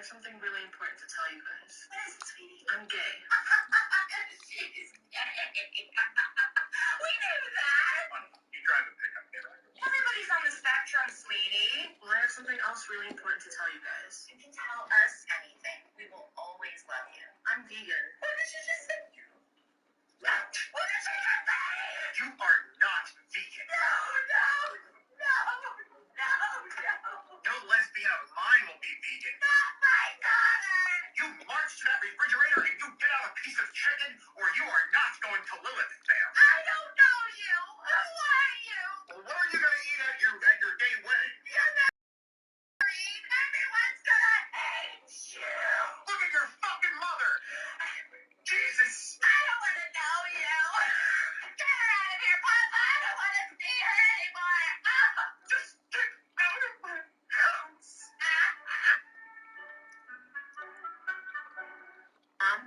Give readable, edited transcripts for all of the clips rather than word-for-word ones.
Something really important to tell you guys. What is it, sweetie? I'm gay. She's gay. We knew that. You drive a pickup truck. Everybody's on the spectrum, sweetie. Well, I have something else really important to tell you guys. You can tell us anything. We will always love you. I'm vegan. What did she just say? What? What did she just say? You are not vegan. No. No lesbian of mine will be vegan. Not my daughter. You march to that refrigerator and you get out a piece of chicken, or you are not going to Lilith there. I don't know you. Who are you? Well, what are you going to eat at your gay wedding? You're married. Everyone's gonna hate you. Look at your fucking mother. Jesus. I don't want to know you. Get her out of here, Papa. I don't want to see her anymore. Just get out of my house. Mom?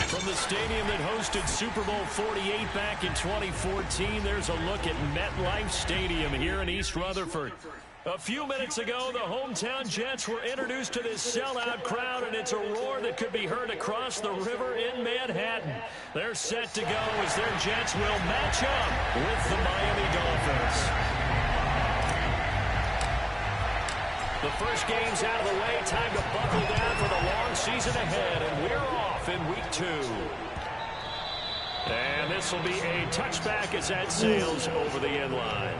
From the stadium that hosted Super Bowl 48 back in 2014, there's a look at Metlife Stadium here in East Rutherford. A few minutes ago, the hometown Jets were introduced to this sellout crowd, and it's a roar that could be heard across the river in Manhattan. They're set to go as their Jets will match up with the Miami Dolphins. The first game's out of the way. Time to buckle down for the long season ahead, and we're off in week 2. And this will be a touchback as that sails over the end line.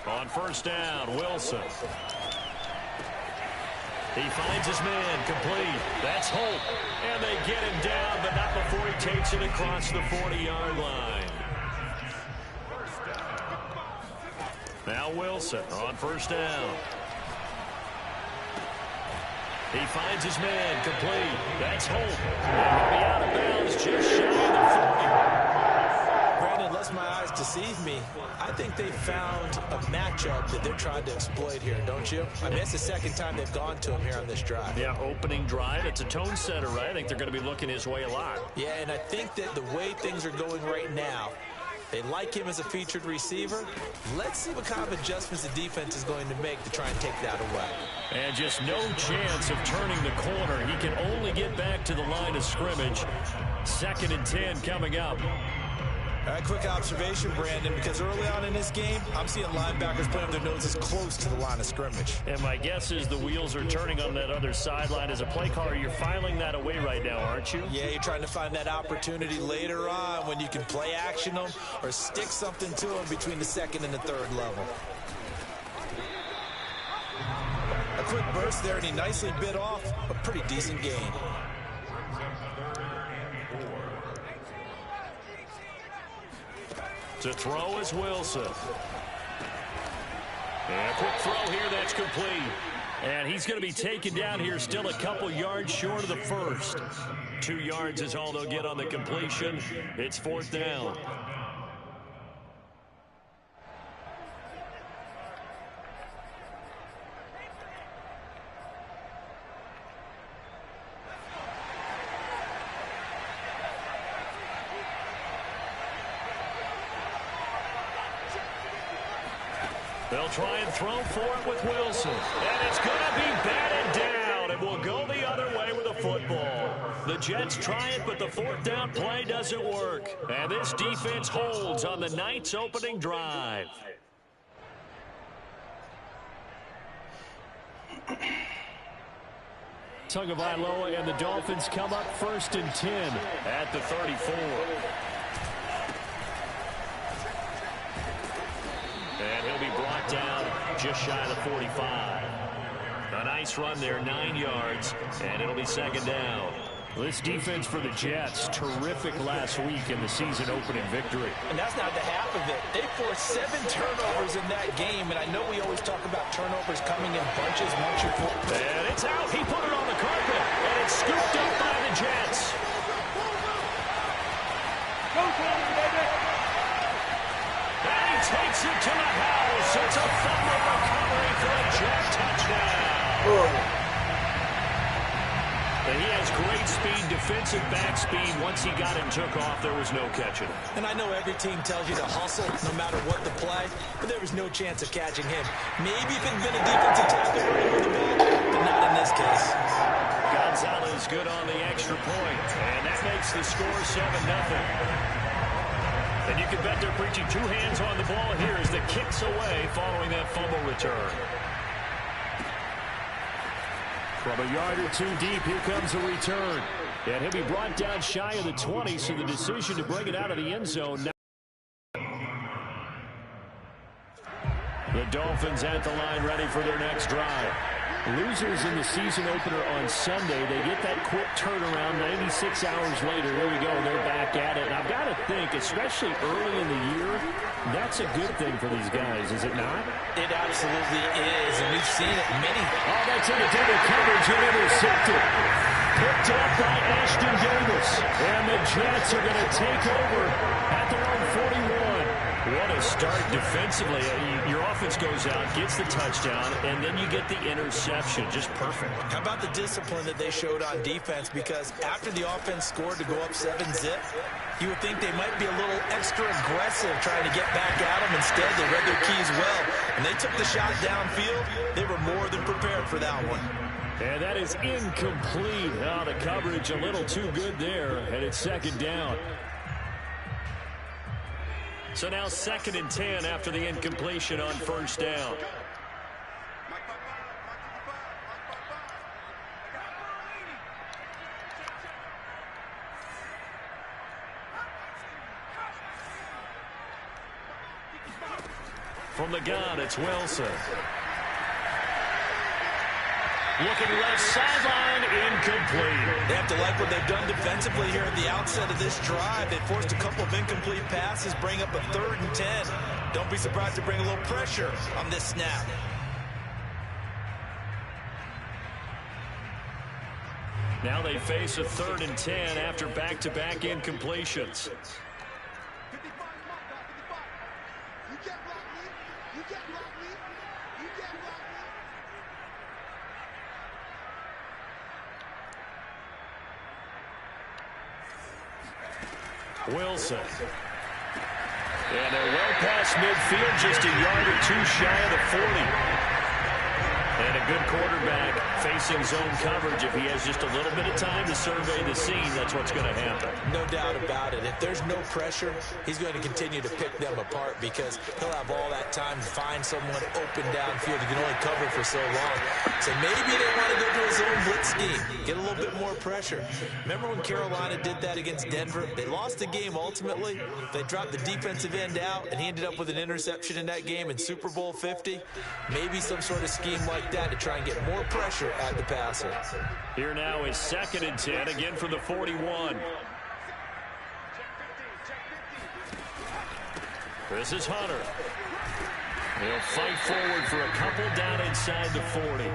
On first down, Wilson. He finds his man, complete. That's Holt. And they get him down, but not before he takes it across the 40-yard line. Now Wilson on first down. He finds his man, complete. That's Holt. And he'll be out of bounds just shy of the 40. Unless my eyes deceive me, I think they found a matchup that they're trying to exploit here, don't you? I mean, it's the second time they've gone to him here on this drive. Yeah, opening drive. It's a tone setter, right? I think they're going to be looking his way a lot. Yeah, and I think that the way things are going right now, they like him as a featured receiver. Let's see what kind of adjustments the defense is going to make to try and take that away. And just no chance of turning the corner. He can only get back to the line of scrimmage. 2nd and 10 coming up. All right, quick observation, Brandon, because early on in this game, I'm seeing linebackers putting up their noses close to the line of scrimmage. And my guess is the wheels are turning on that other sideline. As a play caller, you're filing that away right now, aren't you? Yeah, you're trying to find that opportunity later on when you can play action them or stick something to them between the second and the third level. A quick burst there, and he nicely bit off a pretty decent gain. To throw is Wilson. And a quick throw here, that's complete. And he's going to be taken down here, still a couple yards short of the first. 2 yards is all they'll get on the completion. It's 4th down. They'll try and throw for it with Wilson. And it's going to be batted down. It will go the other way with a football. The Jets try it, but the 4th down play doesn't work. And this defense holds on the night's opening drive. Tagovailoa and the Dolphins come up 1st and 10 at the 34. And he'll be brought down just shy of the 45. A nice run there, 9 yards, and it'll be 2nd down. This defense for the Jets, terrific last week in the season-opening victory. And that's not the half of it. They forced 7 turnovers in that game, and I know we always talk about turnovers coming in bunches once you pull. And it's out. He put it on the carpet, and it's scooped up by the Jets. And he takes it to the house. It's a fumble recovery for a Jet touchdown. And he has great speed, defensive back speed. Once he got it and took off, there was no catching him. And I know every team tells you to hustle no matter what the play, but there was no chance of catching him. Maybe if it had been a defensive tackle running with the ball, but not in this case. Gonzalez good on the extra point, and that makes the score 7-0. And you can bet they're preaching 2 hands on the ball here as the kick's away following that fumble return. From a yard or 2 deep, here comes a return. And he'll be brought down shy of the 20, so the decision to bring it out of the end zone. The Dolphins at the line ready for their next drive. Losers in the season opener on Sunday. They get that quick turnaround 96 hours later. Here we go. They're back at it. And I've got to think, especially early in the year, that's a good thing for these guys, is it not? It absolutely is, and we've seen it many. Oh, that's in a double coverage and intercepted. Picked up by Ashton Davis. And the Jets are going to take over at their own 41. What a start defensively. Your offense goes out, gets the touchdown, and then you get the interception. Just perfect. How about the discipline that they showed on defense? Because after the offense scored to go up 7-zip, you would think they might be a little extra aggressive trying to get back at them. Instead, they read their keys well, and they took the shot downfield. They were more than prepared for that one. And that is incomplete. Oh, the coverage a little too good there, and it's 2nd down. So now 2nd and 10 after the incompletion on 1st down. From the gun, it's Wilson. Looking left sideline, incomplete. They have to like what they've done defensively here at the outset of this drive. They forced a couple of incomplete passes, bring up a 3rd and 10. Don't be surprised to bring a little pressure on this snap. Now they face a 3rd and 10 after back-to-back incompletions. Wilson. And they're well past midfield, just a yard or 2 shy of the 40. And a good quarterback facing zone coverage. If he has just a little bit of time to survey the scene, that's what's going to happen. No doubt about it. If there's no pressure, he's going to continue to pick them apart because he'll have all that time to find someone open downfield. He can only cover for so long. So maybe they want to go to a zone blitz scheme, get a little bit more pressure. Remember when Carolina did that against Denver? They lost the game ultimately. They dropped the defensive end out, and he ended up with an interception in that game in Super Bowl 50. Maybe some sort of scheme like that to try and get more pressure at the passer. Here now is 2nd and 10, again from the 41. This is Hunter. He'll fight forward for a couple down inside the 40.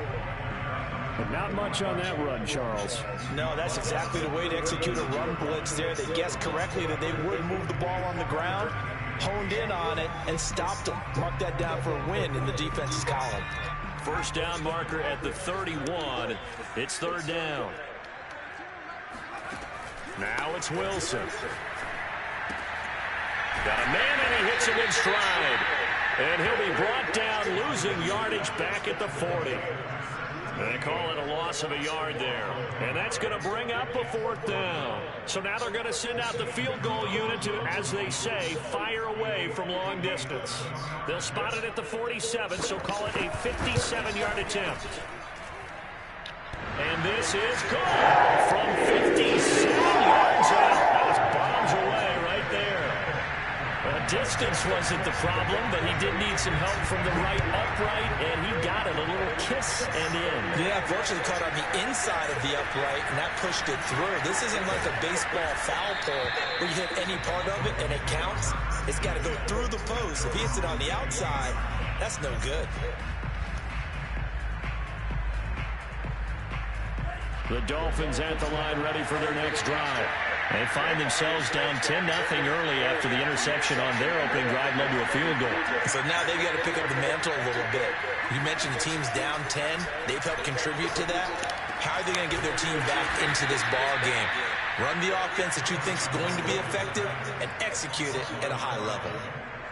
But not much on that run, Charles. No, that's exactly the way to execute a run blitz there. They guessed correctly that they would move the ball on the ground, honed in on it, and stopped them. Mark that down for a win in the defense's column. First down marker at the 31. It's 3rd down. Now it's Wilson. Got a man, and he hits him in stride. And he'll be brought down, losing yardage back at the 40. They call it a loss of a yard there. And that's going to bring up a 4th down. So now they're going to send out the field goal unit to, as they say, fire away from long distance. They'll spot it at the 47, so call it a 57-yard attempt. And this is good from 57 yards out. That was bombs away right there. Distance wasn't the problem, but he did need some help from the right upright, and he got it, a little kiss and in. Yeah, fortunately caught on the inside of the upright, and that pushed it through. This isn't like a baseball foul pole where you hit any part of it and it counts. It's got to go through the post. If he hits it on the outside, that's no good. The Dolphins at the line ready for their next drive. They find themselves down 10-0 early after the interception on their opening drive led to a field goal. So now they've got to pick up the mantle a little bit. You mentioned the team's down 10. They've helped contribute to that. How are they going to get their team back into this ball game? Run the offense that you think is going to be effective and execute it at a high level.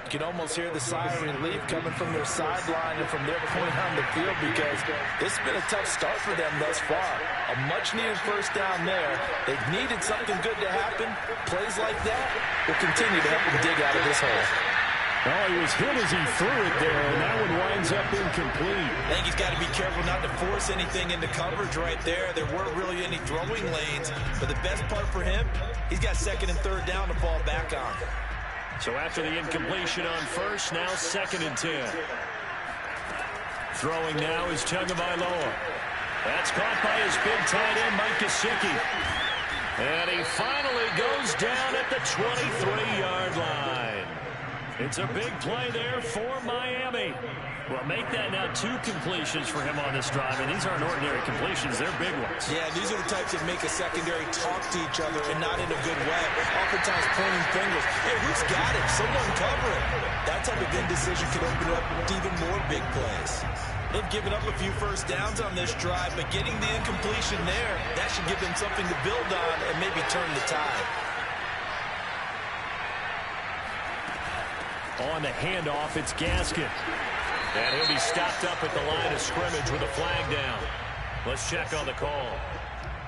You can almost hear the sigh of relief coming from their sideline and from their point on the field because this has been a tough start for them thus far. A much-needed first down there. They've needed something good to happen. Plays like that will continue to help them dig out of this hole. Oh, he was hit as he threw it there, and that one winds up incomplete. I think he's got to be careful not to force anything into coverage right there. There weren't really any throwing lanes, but the best part for him, he's got 2nd and 3rd down to fall back on. So after the incompletion on first, now 2nd and 10. Throwing now is Tagovailoa. That's caught by his big tight end, Mike Gesicki. And he finally goes down at the 23-yard line. It's a big play there for Miami. Well, make that now 2 completions for him on this drive, and these aren't ordinary completions. They're big ones. Yeah, these are the types that make a secondary talk to each other and not in a good way. Oftentimes pointing fingers. Hey, who's got it? Someone cover it. That type of indecision could open up even more big plays. They've given up a few first downs on this drive, but getting the incompletion there, that should give them something to build on and maybe turn the tide. On the handoff, it's Gaskin. And he'll be stopped up at the line of scrimmage with a flag down. Let's check on the call.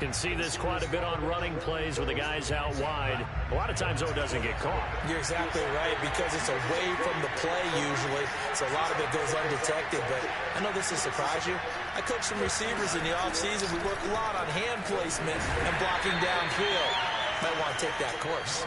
Can see this quite a bit on running plays with the guys out wide. A lot of times, though, it doesn't get caught. You're exactly right, because it's away from the play usually, so a lot of it goes undetected. But I know this will surprise you. I coach some receivers in the offseason. We work a lot on hand placement and blocking downfield. Might want to take that course.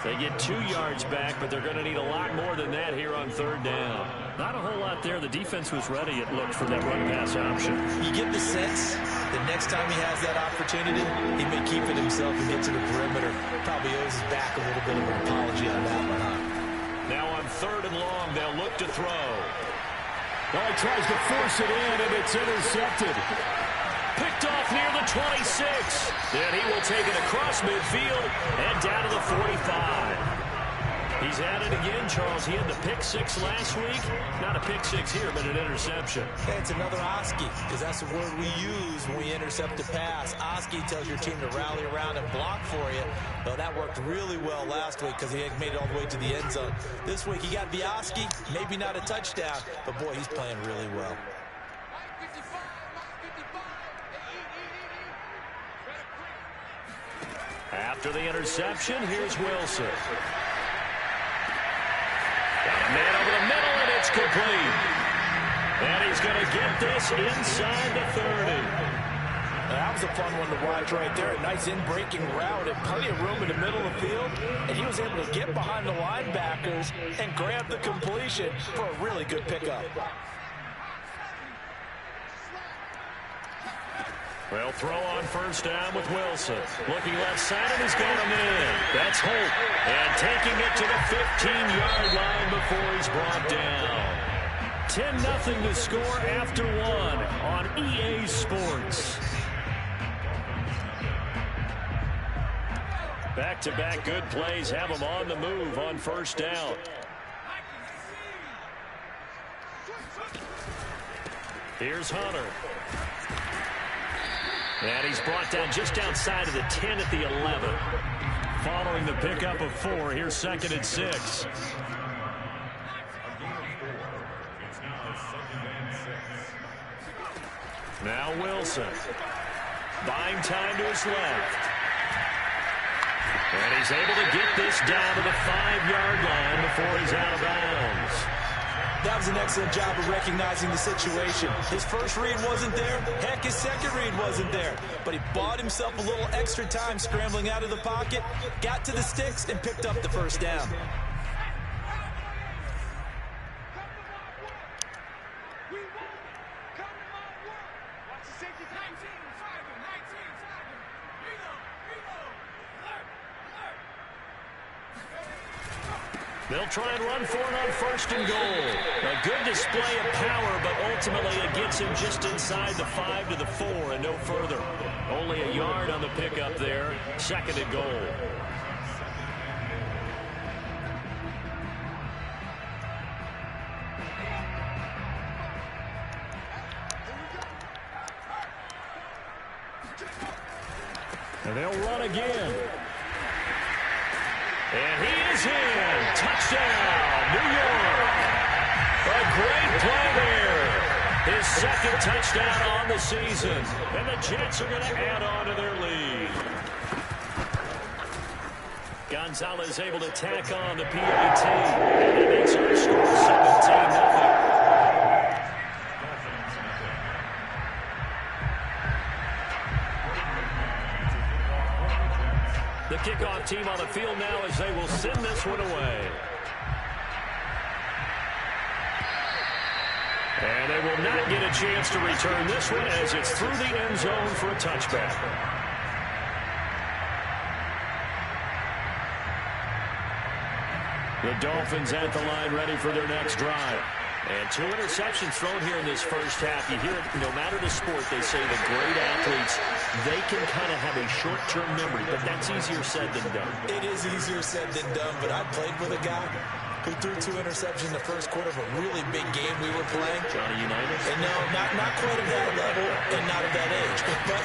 They get 2 yards back, but they're going to need a lot more than that here on 3rd down. Not a whole lot there. The defense was ready, it looked, for that run-pass option. You get the sense that next time he has that opportunity, he may keep it himself and get to the perimeter. Probably owes his back a little bit of an apology on that one, huh? Now on 3rd and long, they'll look to throw. Oh, he tries to force it in, and it's intercepted. Picked off near the 26. And he will take it across midfield and down to the 45. He's at it again, Charles. He had the pick 6 last week. Not a pick 6 here, but an interception. Hey, it's another Oski, because that's the word we use when we intercept a pass. Oski tells your team to rally around and block for you. Well, that worked really well last week because he had made it all the way to the end zone. This week, he got the Oski, maybe not a touchdown, but boy, he's playing really well. After the interception, here's Wilson. Got a man over the middle, and it's complete. And he's going to get this inside the 30. That was a fun one to watch right there. A nice in-breaking route and plenty of room in the middle of the field. And he was able to get behind the linebackers and grab the completion for a really good pickup. Well, throw on first down with Wilson. Looking left side, and he's got him in. That's Holt. And taking it to the 15-yard line before he's brought down. 10-0 to score after one on EA Sports. Back-to-back good plays have him on the move on first down. Here's Hunter. And he's brought down just outside of the 10 at the 11. Following the pickup of 4, here's 2nd and 6. Now Wilson. Buying time to his left. And he's able to get this down to the 5-yard line before he's out of bounds. That was an excellent job of recognizing the situation. His first read wasn't there. Heck, his second read wasn't there. But he bought himself a little extra time scrambling out of the pocket, got to the sticks, and picked up the first down. They'll try and run for it on 1st and goal. A good display of power, but ultimately it gets him just inside the 5 to the 4 and no further. Only a yard on the pickup there. 2nd and goal. And they'll run again. And he is in. Touchdown, New York. A great play there. His 2nd touchdown on the season. And the Jets are going to add on to their lead. Gonzalez able to tack on the PAT. And he makes it a score 17-0. The kickoff team on the field now as they will send this one away. And they will not get a chance to return this one as it's through the end zone for a touchback. The Dolphins at the line ready for their next drive. And 2 interceptions thrown here in this first half. You hear it, no matter the sport, they say the great athletes, they can kind of have a short-term memory, but that's easier said than done. It is easier said than done, but I played with a guy who threw 2 interceptions in the first quarter of a really big game we were playing. Johnny Unitas? And no, not quite at that level and not at that age. But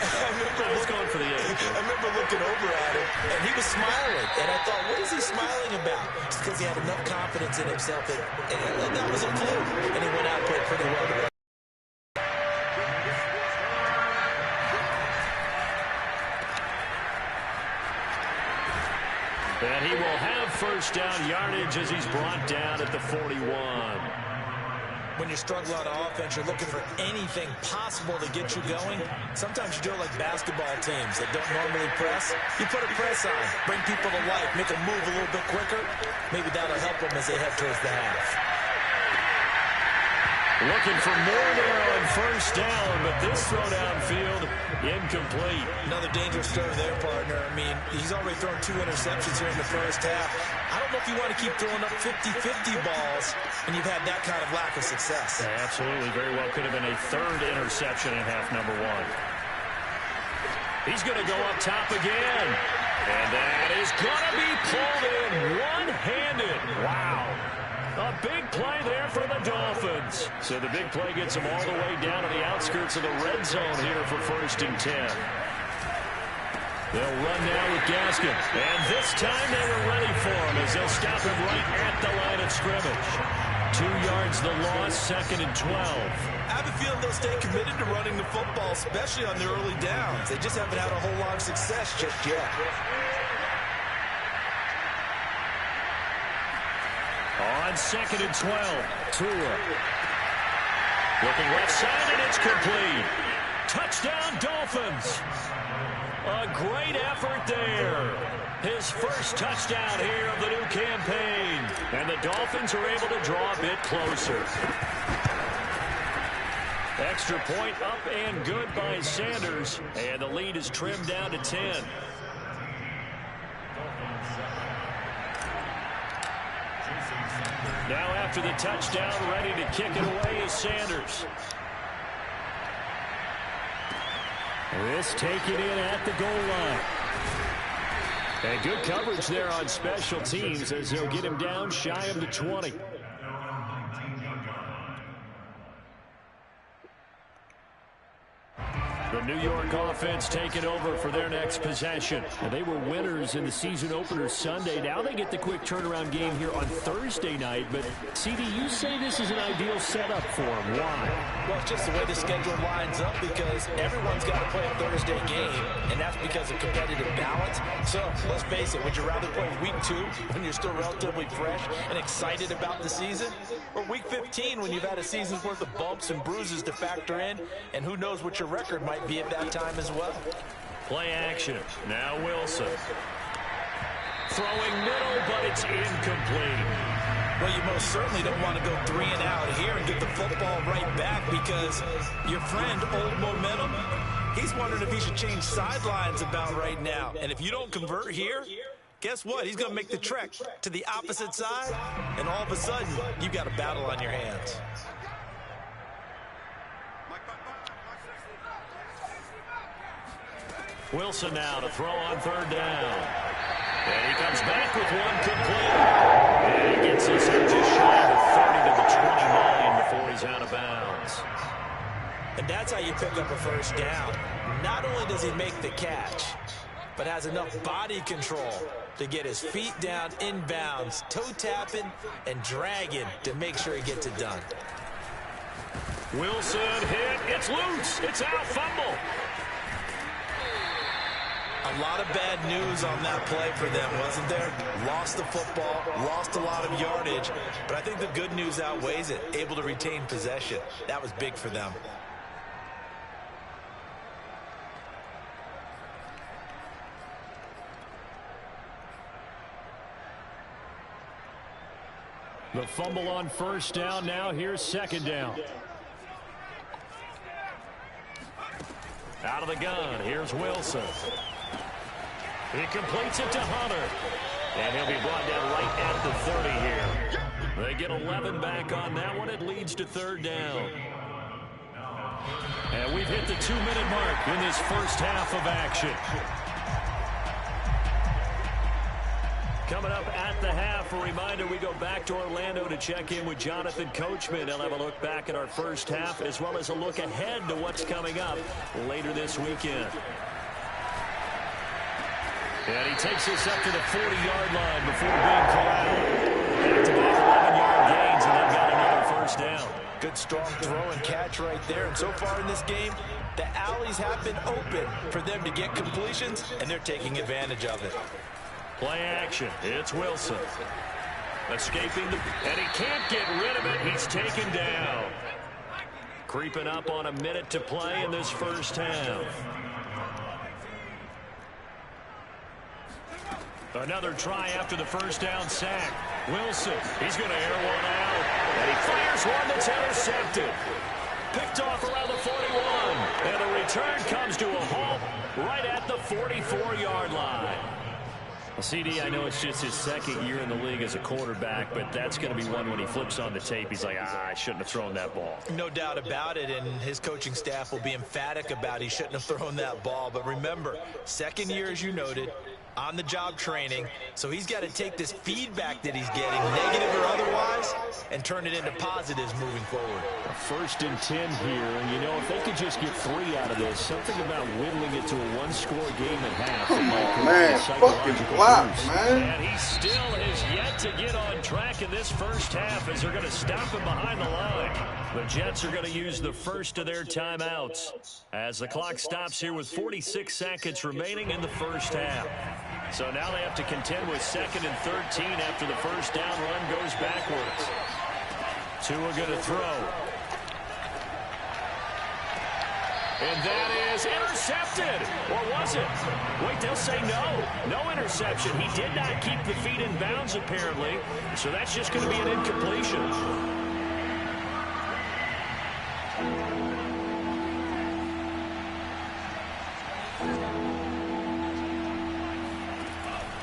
I was going for the age. I remember looking over at him, and he was smiling. And I thought, what is he smiling about? It's because he had enough confidence in himself that that was a fluke. And he went out and played pretty well. And he will have first down yardage as he's brought down at the 41. When you struggle on offense, you're looking for anything possible to get you going. Sometimes you do it like basketball teams that don't normally press. You put a press on, bring people to life, make them move a little bit quicker. Maybe that'll help them as they head towards the half. Looking for more there on first down, but this throw downfield incomplete. Another dangerous throw there, partner. I mean, he's already thrown 2 interceptions here in the first half. I don't know if you want to keep throwing up 50-50 balls when you've had that kind of lack of success. Yeah, absolutely. Very well could have been a 3rd interception in half number 1. He's going to go up top again. And that is going to be pulled in one-handed. Wow. A big play there for the Dolphins. So the big play gets them all the way down to the outskirts of the red zone here for 1st and 10. They'll run now with Gaskin. And this time they were ready for him as they'll stop him right at the line of scrimmage. 2 yards the loss, 2nd and 12. I have a feeling they'll stay committed to running the football, especially on the early downs. They just haven't had a whole lot of success just yet. on 2nd and 12. Tua. Looking left side, and it's complete. Touchdown, Dolphins. A great effort there. His first touchdown here of the new campaign. And the Dolphins are able to draw a bit closer. Extra point up and good by Sanders. And the lead is trimmed down to 10. Now after the touchdown, ready to kick it away is Sanders. This taken in at the goal line. And good coverage there on special teams as they'll get him down shy of the 20. The New York offense taking over for their next possession. And they were winners in the season opener Sunday. Now they get the quick turnaround game here on Thursday night. But, CD, you say this is an ideal setup for them. Why? Well, it's just the way the schedule lines up because everyone's got to play a Thursday game, and that's because of competitive balance. So, let's face it, would you rather play week 2 when you're still relatively fresh and excited about the season, or week 15 when you've had a season's worth of bumps and bruises to factor in, and who knows what your record might be at that time as well? Play action. Now Wilson. Throwing middle, but it's incomplete. Well, you most certainly don't want to go 3 and out here and get the football right back because your friend, Old Momentum, he's wondering if he should change sidelines about right now. And if you don't convert here, guess what? He's going to make the trek to the opposite side, and all of a sudden, you've got a battle on your hands. Wilson now to throw on 3rd down. And he comes back with one complete. And he gets us in just shy of the 30 to the 29 before he's out of bounds. And that's how you pick up a 1st down. Not only does he make the catch, but has enough body control to get his feet down inbounds, toe tapping and dragging to make sure he gets it done. Wilson hit. It's loose. It's out. Fumble. A lot of bad news on that play for them, wasn't there? Lost the football, lost a lot of yardage, but I think the good news outweighs it. Able to retain possession. That was big for them. The fumble on 1st down. Now here's 2nd down. Out of the gun. Here's Wilson. He completes it to Hunter. And he'll be brought down right at the 30 here. They get 11 back on that one. It leads to 3rd down. And we've hit the 2-minute mark in this first half of action. Coming up at the half, a reminder, we go back to Orlando to check in with Jonathan Coachman. He'll have a look back at our first half as well as a look ahead to what's coming up later this weekend. And he takes us up to the 40-yard line before being corralled. Back-to-back 11-yard gains, and they've got another 1st down. Good strong throw and catch right there. And so far in this game, the alleys have been open for them to get completions, and they're taking advantage of it. Play action. It's Wilson. Escaping and he can't get rid of it. He's taken down. Creeping up on a minute to play in this first half. Another try after the 1st down sack. Wilson, he's going to air one out. And he fires one that's intercepted. Picked off around the 41. And the return comes to a halt right at the 44-yard line. Well, CD, I know it's just his 2nd year in the league as a quarterback, but that's going to be one when he flips on the tape. He's like, I shouldn't have thrown that ball. No doubt about it, and his coaching staff will be emphatic about he shouldn't have thrown that ball. But remember, 2nd year, as you noted, on-the-job training, so he's got to take this feedback that he's getting, negative or otherwise, and turn it into positives moving forward. 1st and 10 here, and you know, if they could just get 3 out of this, something about whittling it to a 1-score game at half. Come on, man. Fucking block, man. And he still is yet to get on track in this first half as they're going to stop him behind the line. The Jets are going to use the first of their timeouts as the clock stops here with 46 seconds remaining in the first half. So now they have to contend with 2nd and 13 after the first down run goes backwards. Tua going to throw. And that is intercepted. Or was it? Wait, they'll say no. No interception. He did not keep the feet in bounds, apparently. So that's just going to be an incompletion.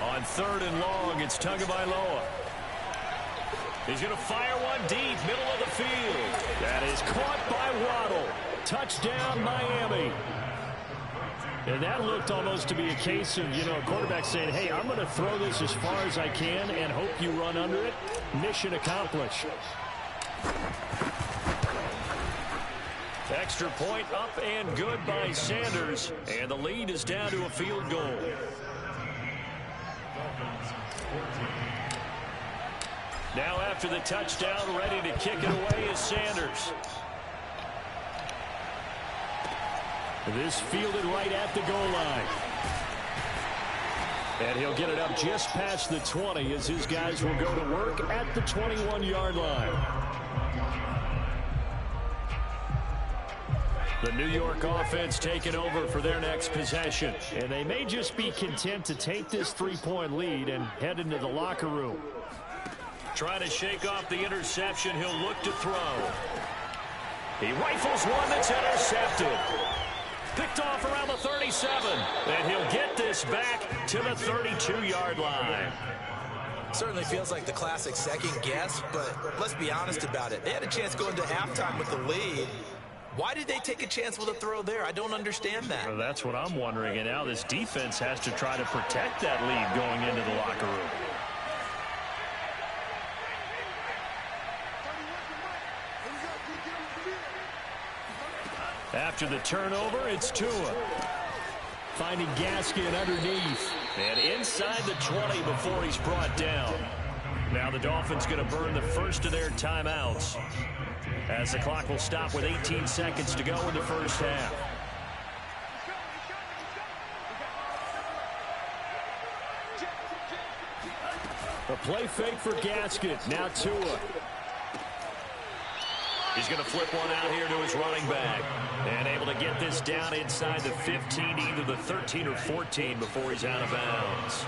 On 3rd and long, it's Tagovailoa. He's going to fire one deep, middle of the field. That is caught by Waddle. Touchdown, Miami. And that looked almost to be a case of, a quarterback saying, hey, I'm going to throw this as far as I can and hope you run under it. Mission accomplished. Extra point up and good by Sanders. And the lead is down to a field goal. Now after the touchdown, ready to kick it away is Sanders. This fielded right at the goal line. And he'll get it up just past the 20 as his guys will go to work at the 21-yard line. The New York offense taking over for their next possession. And they may just be content to take this 3-point lead and head into the locker room. Trying to shake off the interception, he'll look to throw. He rifles one that's intercepted. Picked off around the 37. And he'll get this back to the 32-yard line. Certainly feels like the classic second guess, but let's be honest about it. They had a chance going to halftime with the lead. Why did they take a chance with a throw there? I don't understand that. Well, that's what I'm wondering. And now this defense has to try to protect that lead going into the locker room. After the turnover, it's Tua. Finding Gaskin underneath. And inside the 20 before he's brought down. Now the Dolphins going to burn the first of their timeouts, as the clock will stop with 18 seconds to go in the first half. A play fake for Gaskin. Now Tua. He's going to flip one out here to his running back. And able to get this down inside the 15, either the 13 or 14 before he's out of bounds.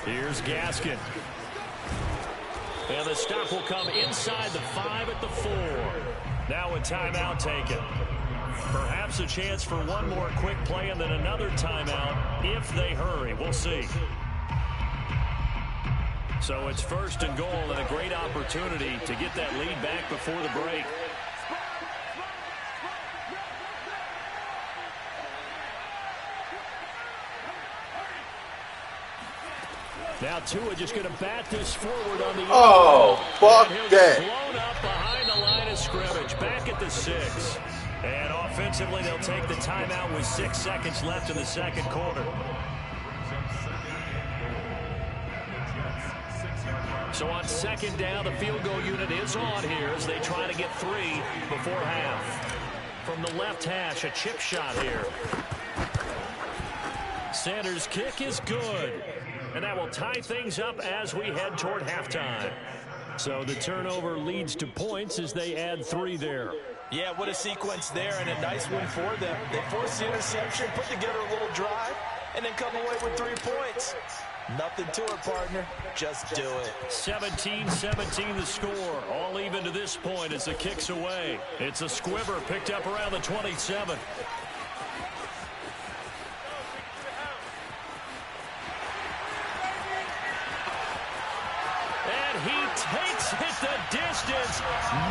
Here's Gaskin. And the stop will come inside the 5 at the 4. Now a timeout taken. Perhaps a chance for one more quick play and then another timeout if they hurry. We'll see. So it's 1st and goal and a great opportunity to get that lead back before the break. Now Tua just going to bat this forward on the end. Oh, fuck that. Blown up behind the line of scrimmage, back at the 6. And offensively, they'll take the timeout with 6 seconds left in the second quarter. So on 2nd down, the field goal unit is on here as they try to get 3 before half. From the left hash, a chip shot here. Sanders' kick is good. And that will tie things up as we head toward halftime. So the turnover leads to points as they add 3 there. Yeah, what a sequence there, and a nice one for them. They force the interception, put together a little drive, and then come away with 3 points. Nothing to it, partner. Just do it. 17-17 the score. All even to this point as the kick's away. It's a squibber picked up around the 27. He takes it the distance.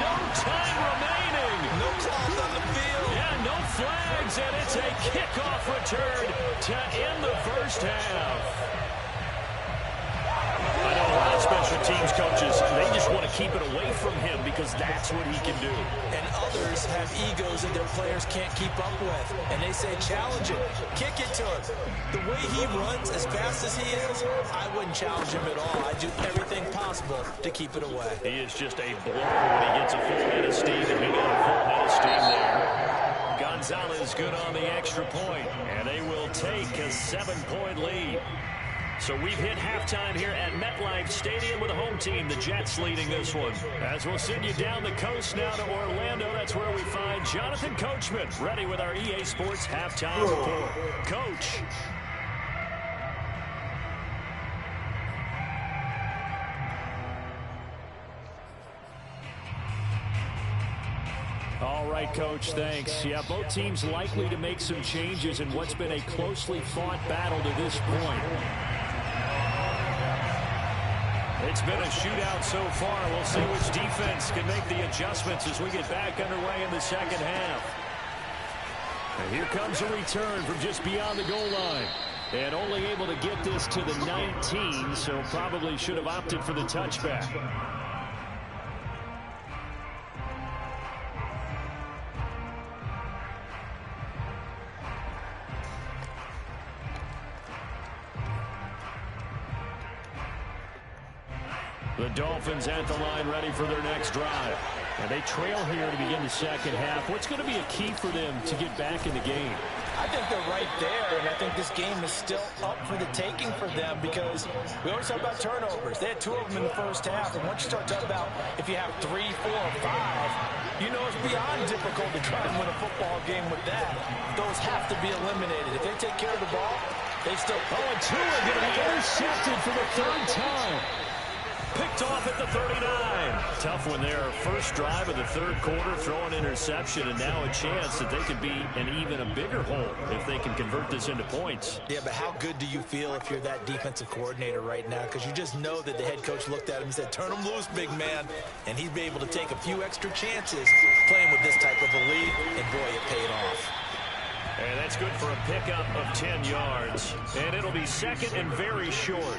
No time remaining. No calls on the field. Yeah, no flags, and it's a kickoff return to end the first half. I know a lot of special teams coaches, they just want to keep it away from him because that's what he can do. And others have egos that their players can't keep up with. And they say, challenge it. Kick it to him. The way he runs as fast as he is, I wouldn't challenge him at all. I'd do everything possible to keep it away. He is just a blow when he gets a full head of steam, and he got a full head of steam there. Got Gonzalez good on the extra point, and they will take a 7-point lead. So we've hit halftime here at Metlife Stadium with the home team, the Jets, leading this one. As we'll send you down the coast now to Orlando, that's where we find Jonathan Coachman, ready with our EA Sports halftime report. Coach. All right, Coach, thanks. Yeah, both teams likely to make some changes in what's been a closely fought battle to this point. It's been a shootout so far. We'll see which defense can make the adjustments as we get back underway in the second half. And here comes a return from just beyond the goal line. And only able to get this to the 19, so probably should have opted for the touchback. The Dolphins at the line ready for their next drive. And they trail here to begin the second half. What's going to be a key for them to get back in the game? I think they're right there, and I think this game is still up for the taking for them because we always talk about turnovers. They had 2 of them in the first half, and once you start talking about if you have 3, 4, or 5, you know it's beyond difficult to try and win a football game with that. Those have to be eliminated. If they take care of the ball, they still... Oh, and Tua going to be intercepted for the 3rd time. Picked off at the 39. Tough one there. First drive of the 3rd quarter, throwing interception, and now a chance that they could be in even a bigger hole if they can convert this into points. Yeah, but how good do you feel if you're that defensive coordinator right now? Because you just know that the head coach looked at him and said, turn him loose, big man. And he'd be able to take a few extra chances playing with this type of a lead, and boy, it paid off. And that's good for a pickup of 10 yards. And it'll be second and very short.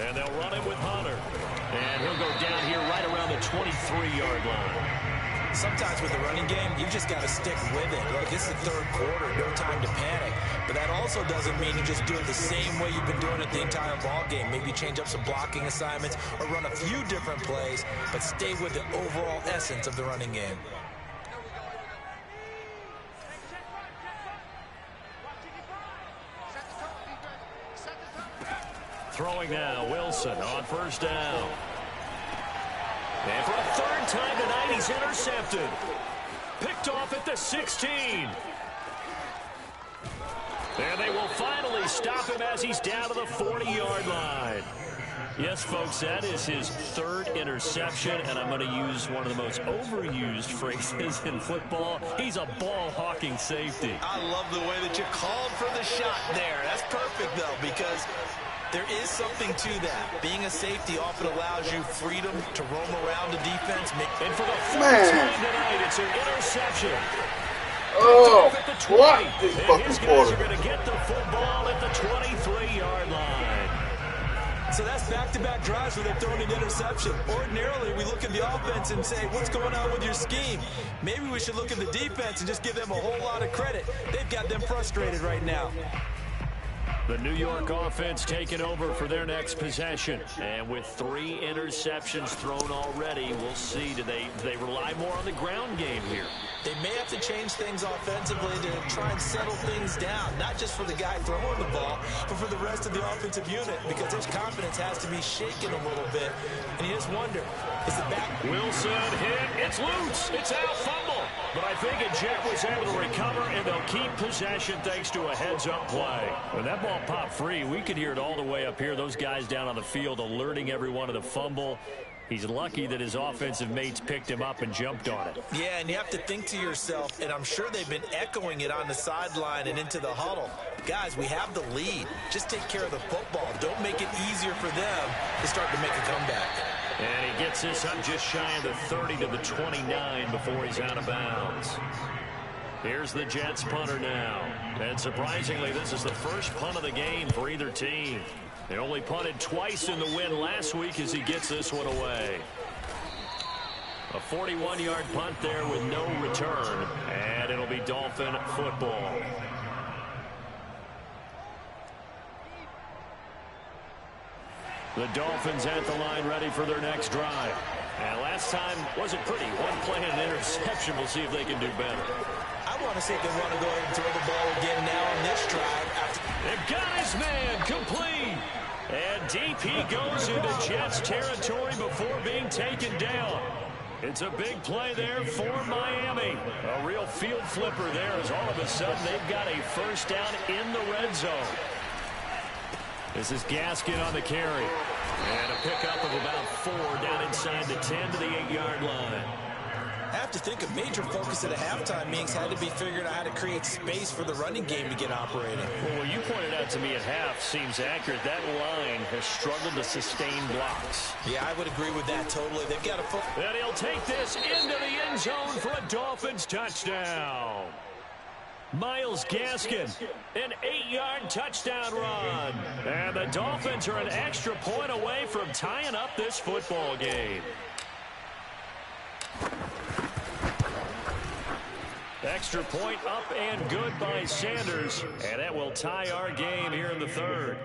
And they'll run it with Punter. And he'll go down here right around the 23-yard line. Sometimes with the running game, you just got to stick with it. Look, this is the 3rd quarter, no time to panic. But that also doesn't mean you just do it the same way you've been doing it the entire ball game. Maybe change up some blocking assignments or run a few different plays, but stay with the overall essence of the running game. Throwing now, Wilson on first down. And for the 3rd time tonight, he's intercepted. Picked off at the 16. And they will finally stop him as he's down to the 40-yard line. Yes, folks, that is his 3rd interception, and I'm going to use one of the most overused phrases in football. He's a ball-hawking safety. I love the way that you called for the shot there. That's perfect, though, because there is something to that. Being a safety often allows you freedom to roam around the defense. And for the 4th time tonight, it's an interception. Oh, what this and fucking his guys quarter? are going to get the football at the 23-yard line. So that's back-to-back drives where they're throwing an interception. Ordinarily, we look at the offense and say, what's going on with your scheme? Maybe we should look at the defense and just give them a whole lot of credit. They've got them frustrated right now. The New York offense taking over for their next possession. And with 3 interceptions thrown already, we'll see. Do they rely more on the ground game here? They may have to change things offensively to try and settle things down, not just for the guy throwing the ball, but for the rest of the offensive unit, because his confidence has to be shaken a little bit. And you just wonder, is the back... Wilson hit. It's loose. It's out. Fumble. But I think a Jet was able to recover, and they'll keep possession thanks to a heads-up play. When that ball popped free, we could hear it all the way up here. Those guys down on the field alerting everyone of the fumble. He's lucky that his offensive mates picked him up and jumped on it. Yeah, and you have to think to yourself, and I'm sure they've been echoing it on the sideline and into the huddle. Guys, we have the lead. Just take care of the football. Don't make it easier for them to start to make a comeback. And he gets this up just shy of the 30 to the 29 before he's out of bounds. Here's the Jets punter now. And surprisingly, this is the first punt of the game for either team. They only punted twice in the win last week as he gets this one away. A 41-yard punt there with no return. And it'll be Dolphin football. The Dolphins at the line ready for their next drive. And last time wasn't pretty. One play and an interception. We'll see if they can do better. I want to see if they want to go ahead and throw the ball again now on this drive. They've got his man complete. And deep he goes into Jets territory before being taken down. It's a big play there for Miami. A real field flipper there as all of a sudden they've got a first down in the red zone. This is Gaskin on the carry. And a pickup of about 4 down inside the 10 to the 8-yard line. I have to think a major focus at a halftime meetings had to be figuring out how to create space for the running game to get operating. Well, what you pointed out to me at half seems accurate. That line has struggled to sustain blocks. Yeah, I would agree with that totally. They've got to... And he'll take this into the end zone for a Dolphins touchdown. Myles Gaskin, an 8-yard touchdown run. And the Dolphins are an extra point away from tying up this football game. Extra point up and good by Sanders. And that will tie our game here in the third.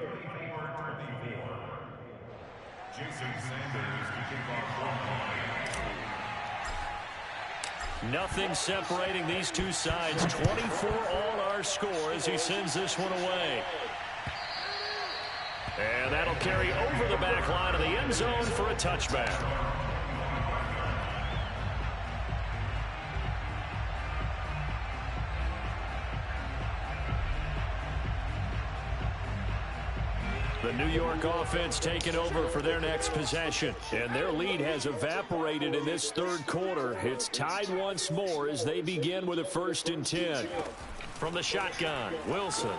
Nothing separating these two sides. 24 all our score as he sends this one away. And that'll carry over the back line of the end zone for a touchback. The New York offense taking over for their next possession. And their lead has evaporated in this third quarter. It's tied once more as they begin with a 1st and 10. From the shotgun, Wilson.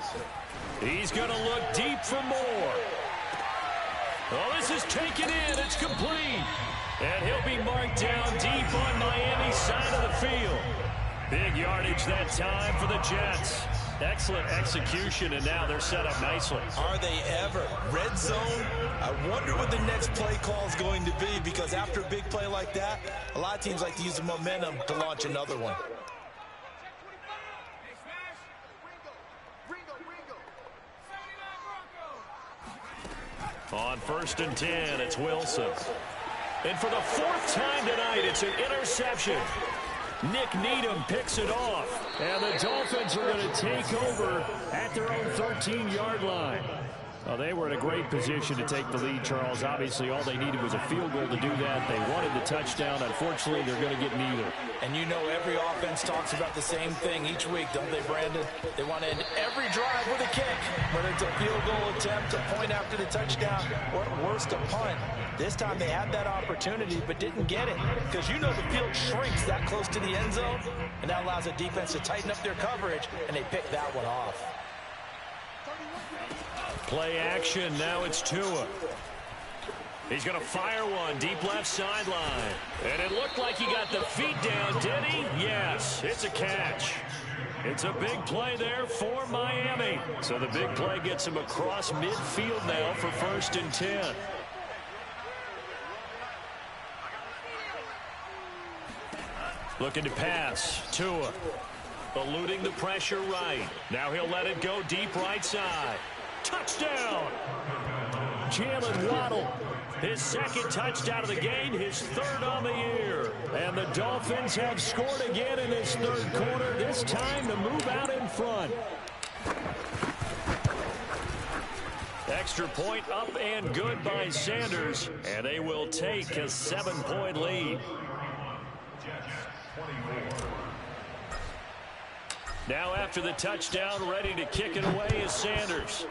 He's going to look deep for more. Oh, this is taken in. It's complete. And he'll be marked down deep on Miami's side of the field. Big yardage that time for the Jets. Excellent execution, and now they're set up nicely. Are they ever? Red zone? I wonder what the next play call is going to be, because after a big play like that, a lot of teams like to use the momentum to launch another one. On 1st and 10, it's Wilson. And for the 4th time tonight, it's an interception. Nick Needham picks it off. And the Dolphins are going to take over at their own 13-yard line. Well, they were in a great position to take the lead, Charles. Obviously, all they needed was a field goal to do that. They wanted the touchdown. Unfortunately, they're going to get neither. And you know every offense talks about the same thing each week, don't they, Brandon? They want to end every drive with a kick, whether it's a field goal attempt, a point after the touchdown, or at worst, a punt. This time they had that opportunity but didn't get it, because you know the field shrinks that close to the end zone, and that allows the defense to tighten up their coverage, and they pick that one off. Play action. Now it's Tua. He's going to fire one deep left sideline. And it looked like he got the feet down, did he? Yes, it's a catch. It's a big play there for Miami. So the big play gets him across midfield now for 1st and 10. Looking to pass. Tua eluding the pressure right. Now he'll let it go deep right side. Touchdown! Jalen Waddle, his 2nd touchdown of the game, his 3rd on the year. And the Dolphins have scored again in this 3rd quarter, this time to move out in front. Extra point up and good by Sanders, and they will take a 7-point lead. Now after the touchdown, ready to kick it away is Sanders.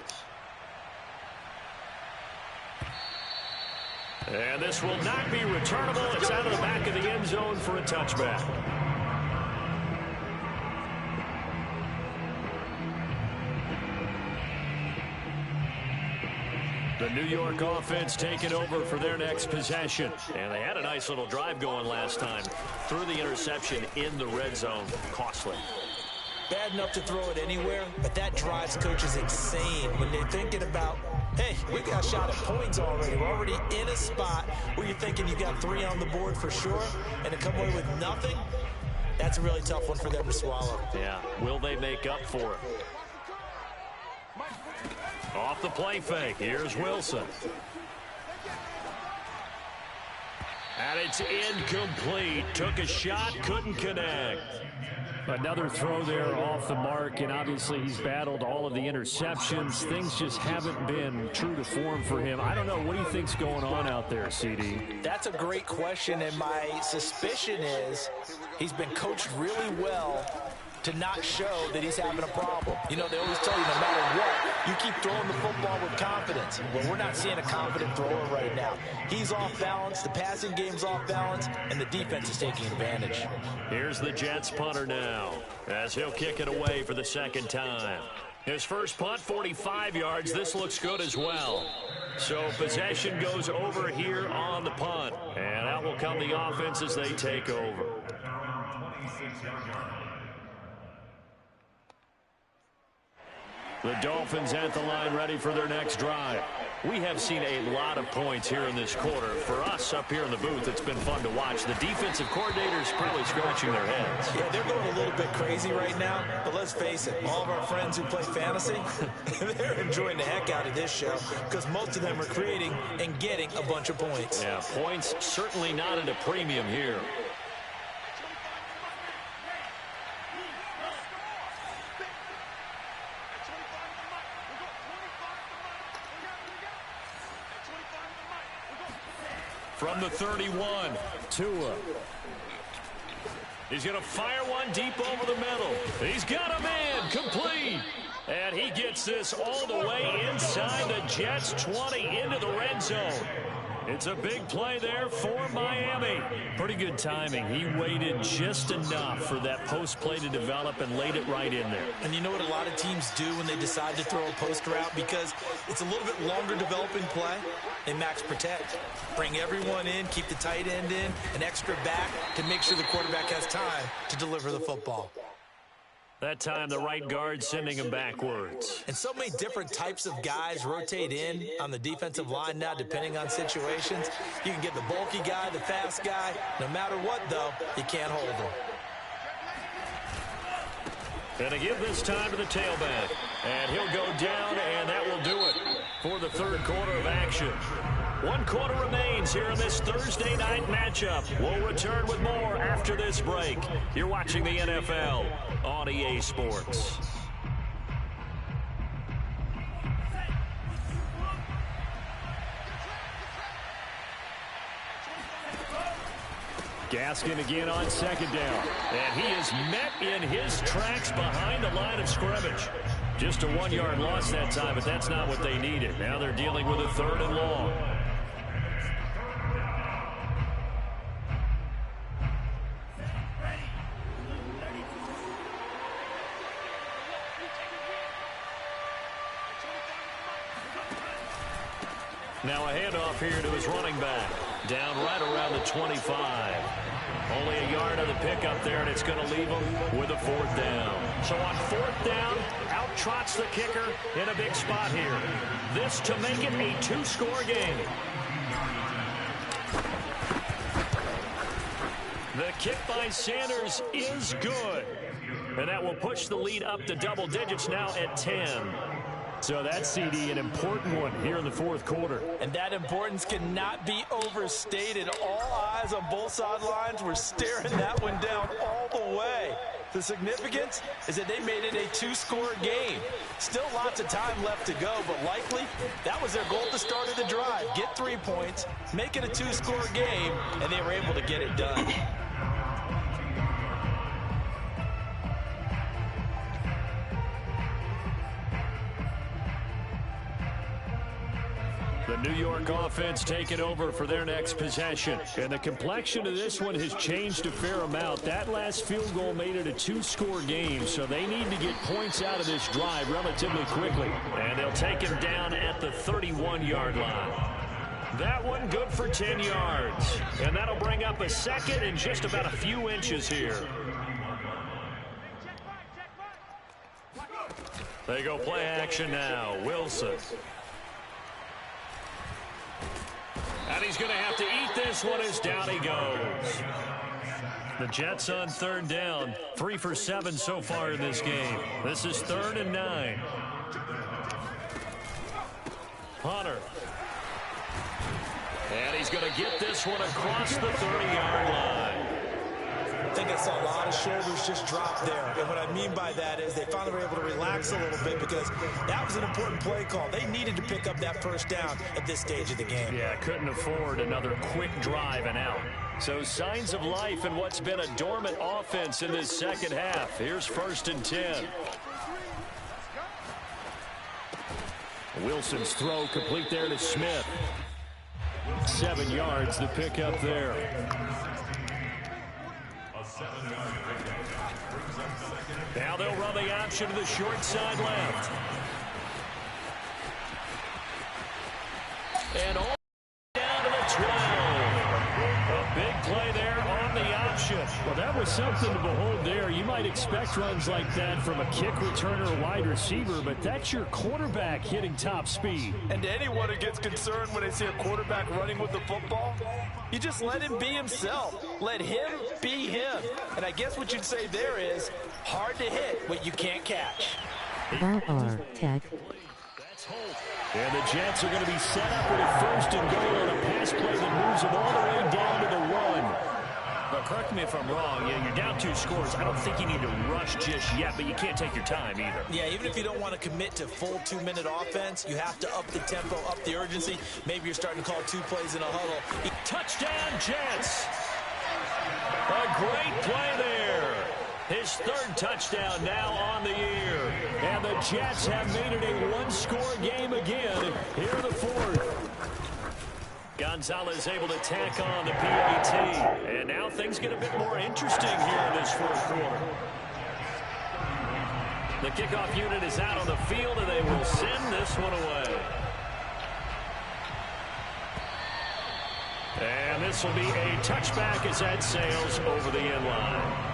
And this will not be returnable. It's out of the back of the end zone for a touchback. The New York offense taking over for their next possession. And they had a nice little drive going last time. Threw the interception in the red zone. Costly. Bad enough to throw it anywhere, but that drives coaches insane when they're thinking about, hey, we got a shot at points already. We're already in a spot where you're thinking you got 3 on the board for sure, and to come away with nothing, that's a really tough one for them to swallow. Yeah, will they make up for it? Off the play fake, here's Wilson. And it's incomplete. Took a shot, couldn't connect. Another throw there off the mark, and obviously he's battled all of the interceptions. Things just haven't been true to form for him. I don't know. What do you think's going on out there, CD? That's a great question, and my suspicion is he's been coached really well to not show that he's having a problem. You know, they always tell you no matter what, you keep throwing the football with confidence. Well, we're not seeing a confident thrower right now. He's off balance, the passing game's off balance, and the defense is taking advantage. Here's the Jets punter now, as he'll kick it away for the second time. His first punt, 45 yards. This looks good as well. So possession goes over here on the punt, and out will come the offense as they take over. The Dolphins at the line ready for their next drive. We have seen a lot of points here in this quarter. For us up here in the booth, it's been fun to watch. The defensive coordinators probably scratching their heads. Yeah, they're going a little bit crazy right now, but let's face it, all of our friends who play fantasy, they're enjoying the heck out of this show because most of them are creating and getting a bunch of points. Yeah, points certainly not at a premium here. From the 31, Tua. He's going to fire one deep over the middle. He's got a man, complete. And he gets this all the way inside the Jets' 20 into the red zone. It's a big play there for Miami. Pretty good timing. He waited just enough for that post play to develop and laid it right in there. And you know what a lot of teams do when they decide to throw a post route? Because it's a little bit longer developing play. They max protect. Bring everyone in, keep the tight end in, an extra back to make sure the quarterback has time to deliver the football. That time, the right guard sending him backwards. And so many different types of guys rotate in on the defensive line now, depending on situations. You can get the bulky guy, the fast guy. No matter what, though, you can't hold them. And to give this time to the tailback. And he'll go down, and that will do it for the third quarter of action. 1 quarter remains here in this Thursday night matchup. We'll return with more after this break. You're watching the NFL on EA Sports. Gaskin again on second down. And he is met in his tracks behind the line of scrimmage. Just a 1-yard loss that time, but that's not what they needed. Now they're dealing with a 3rd and long. Now a handoff here to his running back. Down right around the 25. Only a yard of the pickup there, and it's going to leave him with a 4th down. So on 4th down, out trots the kicker in a big spot here. This to make it a 2-score game. The kick by Sanders is good. And that will push the lead up to double digits now at 10. So that's, CD, an important one here in the 4th quarter. And that importance cannot be overstated. All eyes on both sidelines were staring that one down all the way. The significance is that they made it a 2-score game. Still lots of time left to go, but likely that was their goal at the start of the drive. Get 3 points, make it a 2-score game, and they were able to get it done. The New York offense taking over for their next possession. And the complexion of this one has changed a fair amount. That last field goal made it a 2-score game, so they need to get points out of this drive relatively quickly. And they'll take him down at the 31-yard line. That one good for 10 yards. And that'll bring up a 2nd and just about a few inches here. They go play action now. Wilson. And he's going to have to eat this one as down he goes. The Jets on 3rd down. 3 for 7 so far in this game. This is 3rd and 9. Punter. And he's going to get this one across the 30-yard line. I think I saw a lot of shoulders just drop there. And what I mean by that is they finally were able to relax a little bit because that was an important play call. They needed to pick up that first down at this stage of the game. Yeah, couldn't afford another quick drive and out. So signs of life in what's been a dormant offense in this second half. Here's 1st and 10. Wilson's throw complete there to Smith. 7 yards the pickup there. Now they'll run the option to the short side left. And all down to the 12. A big play there on the option. Well, that was something to behold there. You might expect runs like that from a kick returner or wide receiver, but that's your quarterback hitting top speed. And to anyone who gets concerned when they see a quarterback running with the football, you just let him be himself. Let him be him. And I guess what you'd say there is hard to hit what you can't catch. Tech. And the Jets are going to be set up with a 1st and goal on a pass play that moves them all the way down to the 1. But correct me if I'm wrong, you're down 2 scores. I don't think you need to rush just yet, but you can't take your time either. Yeah, even if you don't want to commit to full 2-minute offense, you have to up the tempo, up the urgency. Maybe you're starting to call 2 plays in a huddle. Touchdown, Jets! A great play there. His 3rd touchdown now on the year. And the Jets have made it a 1-score game again. Here in the 4th. Gonzalez able to tack on the PAT. And now things get a bit more interesting here in this 4th quarter. The kickoff unit is out on the field, and they will send this one away. And this will be a touchback as that sails over the end line.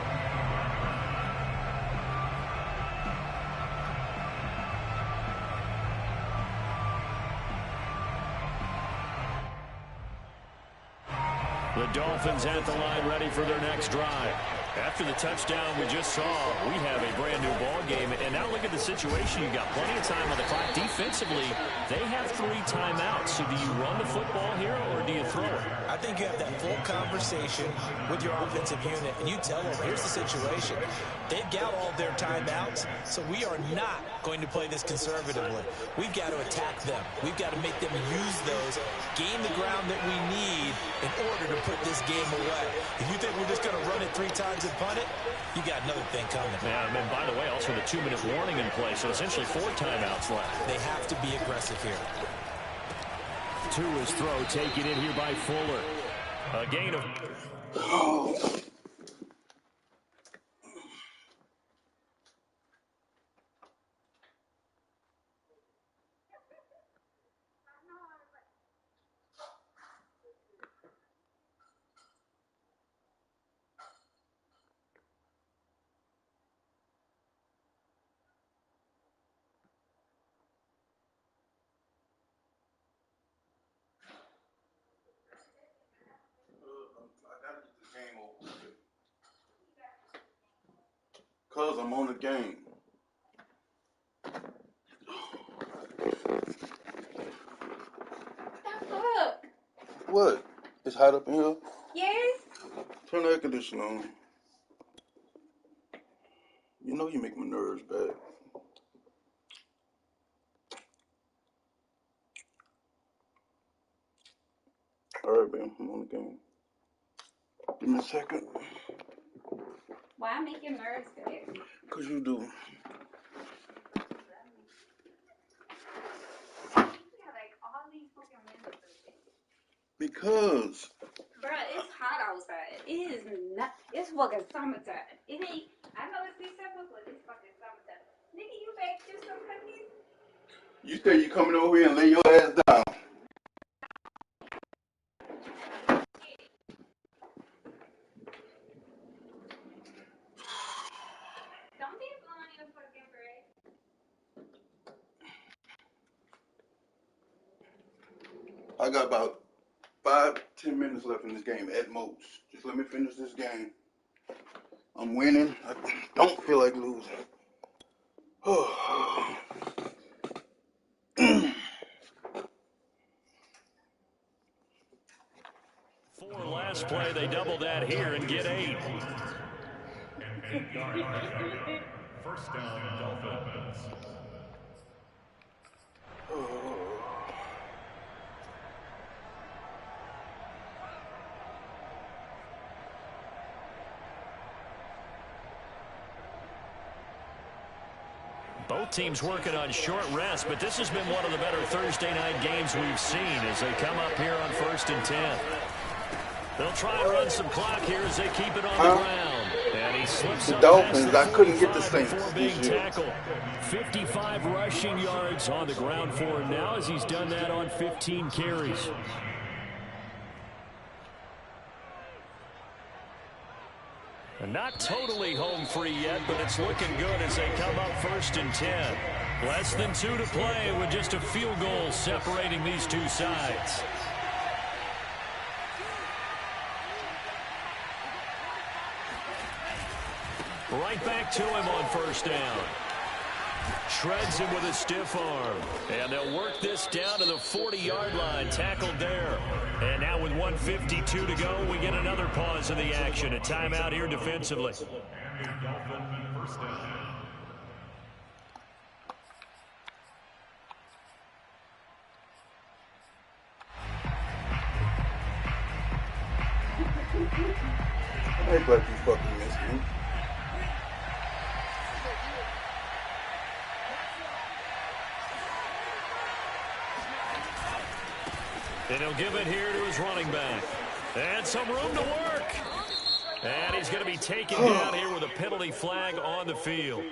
The Dolphins at the line ready for their next drive. After the touchdown we just saw, we have a brand new ball game. And now look at the situation. You've got plenty of time on the clock. Defensively, they have 3 timeouts. So do you run the football here or do you throw it? I think you have that full conversation with your offensive unit, and you tell them, here's the situation. They've got all their timeouts, so we are not going to play this conservatively. We've got to attack them. We've got to make them use those, gain the ground that we need in order to put this game away. If you think we're just going to run it 3 times and punt it, you got another thing coming. Yeah, and by the way, also the 2-minute warning in play, so essentially 4 timeouts left. They have to be aggressive here. To his throw, taken in here by Fuller. A gain of... Cause I'm on the game. Stop up. What? It's hot up in here? Yes. Turn the air conditioner on. You know you make my nerves bad. Alright, man, I'm on the game. Give me a second. Why make your nerves bad? Cause you do. Because. Bruh, it's hot outside. It is not. It's fucking summertime. It ain't. I know it's December, but it's fucking summertime. Nigga, you baked you some cookies? You say you coming over here and lay your ass down. Don't be blowing your fucking breath. I got about 5-10 minutes left in this game at most. Just let me finish this game. I'm winning. I don't feel like losing. play, they double that here and get 8. First down, Dolphins. Both teams working on short rest, but this has been one of the better Thursday night games we've seen as they come up here on 1st and 10. They'll try and run some clock here as they keep it on the ground. And he slips The up Dolphins, past I couldn't get the before Saints being this year. tackled. 55 rushing yards on the ground for him now as he's done that on 15 carries. And not totally home free yet, but it's looking good as they come up 1st and 10. Less than 2 to play with just a field goal separating these two sides. Right back to him on 1st down. Shreds him with a stiff arm. And they'll work this down to the 40-yard line. Tackled there. And now with 1:52 to go, we get another pause in the action. A timeout here defensively. I act like you fucking missed me. And he'll give it here to his running back. And some room to work. And he's going to be taken down here with a penalty flag on the field.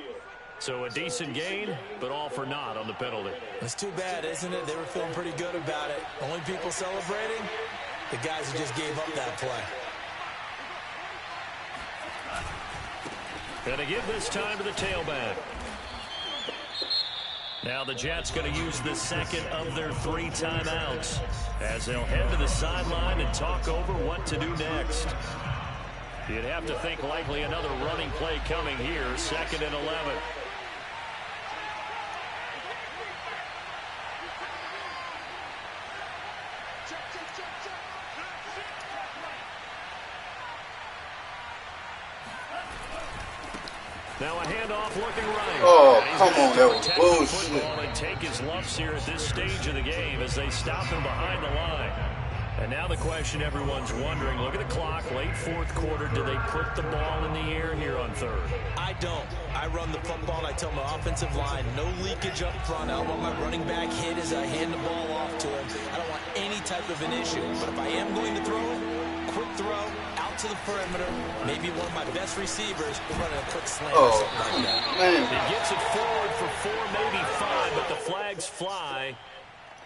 So a decent gain, but all for naught on the penalty. It's too bad, isn't it? They were feeling pretty good about it. Only people celebrating, the guys who just gave up that play. And to give this time to the tailback. Now the Jets going to use the second of their 3 timeouts as they'll head to the sideline and talk over what to do next. You'd have to think likely another running play coming here, 2nd and 11. Now a handoff looking right. Oh, come on, that was bullshit. And take his lumps here at this stage of the game as they stop him behind the line. And now the question everyone's wondering, look at the clock, late 4th quarter, do they put the ball in the air here on 3rd? I don't. I run the football and I tell my offensive line, no leakage up front. I don't want my running back hit as I hand the ball off to him. I don't want any type of an issue. But if I am going to throw it, quick throw, out to the perimeter, maybe one of my best receivers running a quick slant or something like that. Man. He gets it forward for 4, maybe 5, but the flags fly.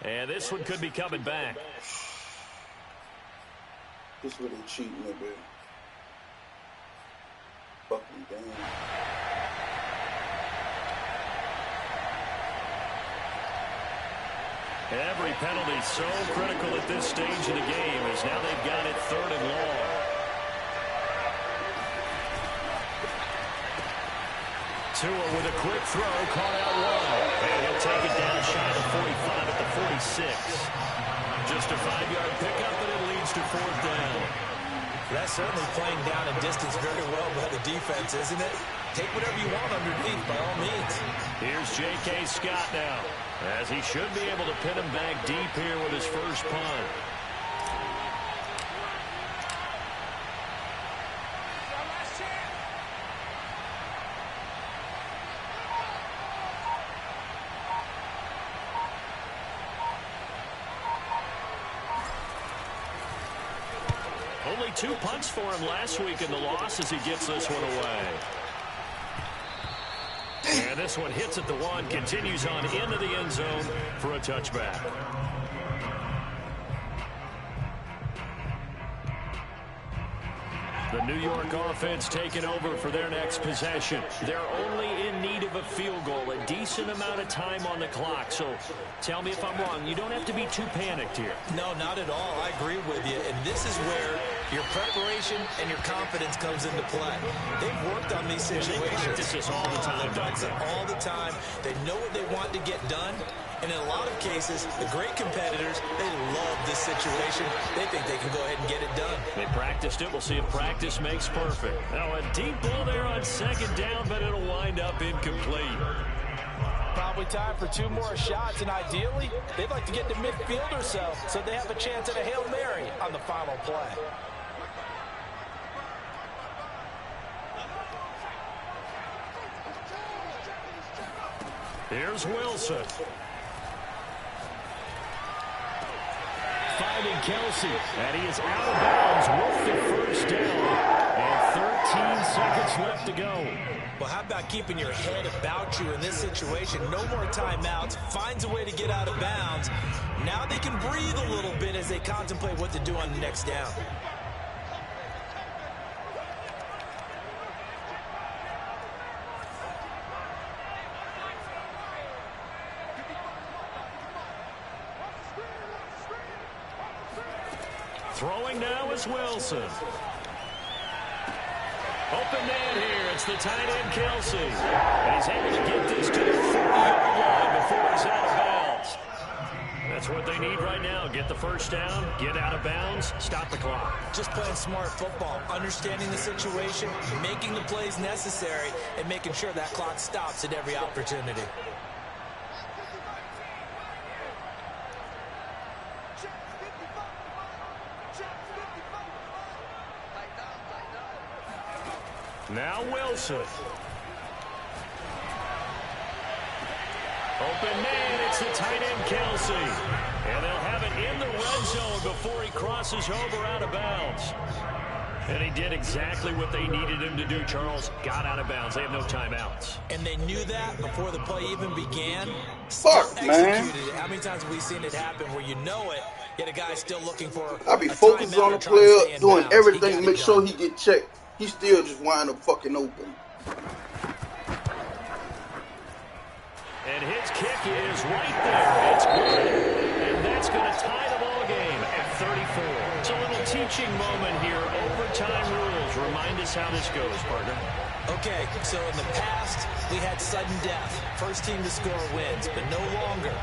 And this one could be coming back. This really cheating a bit. Fucking damn. Every penalty so critical at this stage of the game as now they've got it 3rd and long. Tua with a quick throw, caught out wide. And he'll take it down shy of 45 at the 46. Just a 5-yard pickup, and it leads to 4th down. That's certainly playing down in distance very well by the defense, isn't it? Take whatever you want underneath, by all means. Here's J.K. Scott now, as he should be able to pin him back deep here with his first punt. Only 2 punts for him last week in the loss as he gets this one away. And this one hits at the 1, continues on into the end zone for a touchback. The New York offense taking over for their next possession. They're only in need of a field goal, a decent amount of time on the clock. So tell me if I'm wrong. You don't have to be too panicked here. No, not at all. I agree with you. And this is where Your preparation and your confidence comes into play. They've worked on these situations. They practice this all the time. They practice it all the time. They know what they want to get done. And in a lot of cases, the great competitors, they love this situation. They think they can go ahead and get it done. They practiced it. We'll see if practice makes perfect. Now a deep ball there on second down, but it'll wind up incomplete. Probably time for 2 more shots, and ideally, they'd like to get to midfield or so they have a chance at a Hail Mary on the final play. Here's Wilson. Finding Kelsey, and he is out of bounds with the first down. And 13 seconds left to go. Well, how about keeping your head about you in this situation? No more timeouts. Finds a way to get out of bounds. Now they can breathe a little bit as they contemplate what to do on the next down. Throwing now is Wilson. Open man here. It's the tight end, Kelsey. And he's able to get this to the 40-yard line before he's out of bounds. That's what they need right now. Get the first down, get out of bounds, stop the clock. Just playing smart football, understanding the situation, making the plays necessary, and making sure that clock stops at every opportunity. Now Wilson. Open man, it's the tight end, Kelsey. And they'll have it in the red zone before he crosses over out of bounds. And he did exactly what they needed him to do, Charles. Got out of bounds. They have no timeouts. And they knew that before the play even began. Fuck, man. How many times have we seen it happen where you know it, yet a guy's still looking for I be focused on the player, doing everything to make sure he get checked. He still just wind up fucking open. And his kick is right there. It's good. And that's going to tie the ball game at 34. It's a little teaching moment here. Overtime rules. Remind us how this goes, partner. Okay, so in the past, we had sudden death. First team to score wins, but no longer.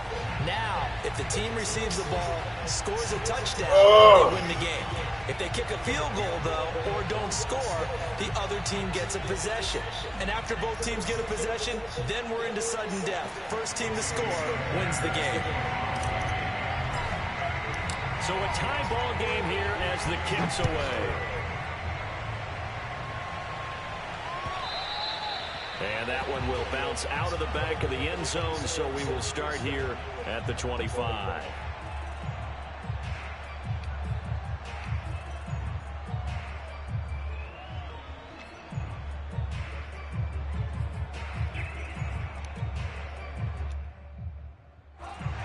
Now, if the team receives the ball, scores a touchdown, they win the game. If they kick a field goal, though, or don't score, the other team gets a possession. And after both teams get a possession, then we're into sudden death. First team to score wins the game. So a tie ball game here as the kick's away. And that one will bounce out of the back of the end zone, so we will start here at the 25.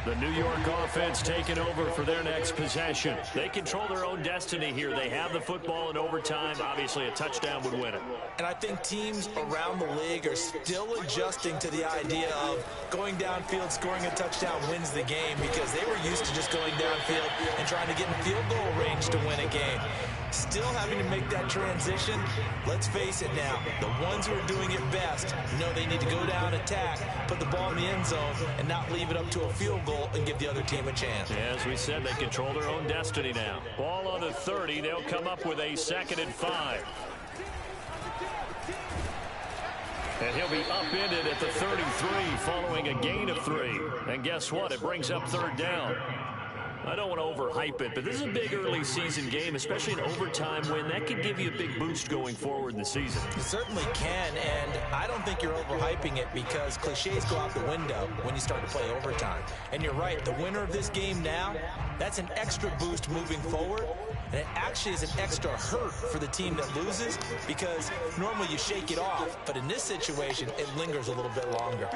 The New York offense taking over for their next possession. They control their own destiny here. They have the football in overtime. Obviously, a touchdown would win it. And I think teams around the league are still adjusting to the idea of going downfield, scoring a touchdown wins the game, because they were used to just going downfield and trying to get in field goal range to win a game. Still having to make that transition. Let's face it now, the ones who are doing it best know they need to go down, attack, put the ball in the end zone, and not leave it up to a field goal and give the other team a chance. As we said, they control their own destiny now. Ball on the 30. They'll come up with a 2nd and 5. And he'll be upended at the 33 following a gain of 3. And guess what? It brings up 3rd down. I don't want to overhype it, but this is a big early season game, especially an overtime win. That could give you a big boost going forward in the season. It certainly can, and I don't think you're overhyping it, because cliches go out the window when you start to play overtime. And you're right, the winner of this game now, that's an extra boost moving forward, and it actually is an extra hurt for the team that loses, because normally you shake it off, but in this situation, it lingers a little bit longer.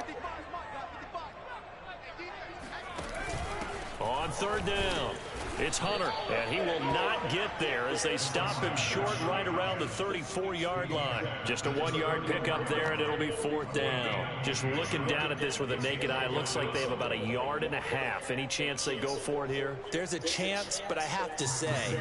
On 3rd down. It's Hunter, and he will not get there as they stop him short right around the 34-yard line. Just a 1-yard pickup there, and it'll be 4th down. Just looking down at this with a naked eye, looks like they have about 1.5 yards. Any chance they go for it here? There's a chance, but I have to say,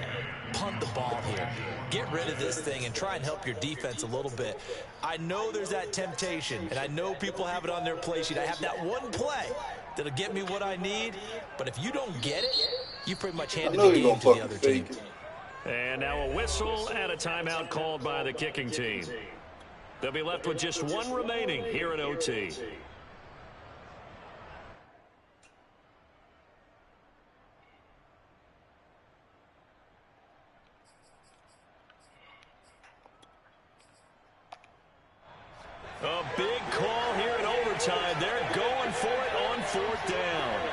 punt the ball here. Get rid of this thing and try and help your defense a little bit. I know there's that temptation, and I know people have it on their play sheet. I have that one play that'll get me what I need, but if you don't get it, you pretty much handed the game to the other team. And now a whistle and a timeout called by the kicking team. They'll be left with just one remaining here in OT. A big call here in overtime. They're going for it on 4th down.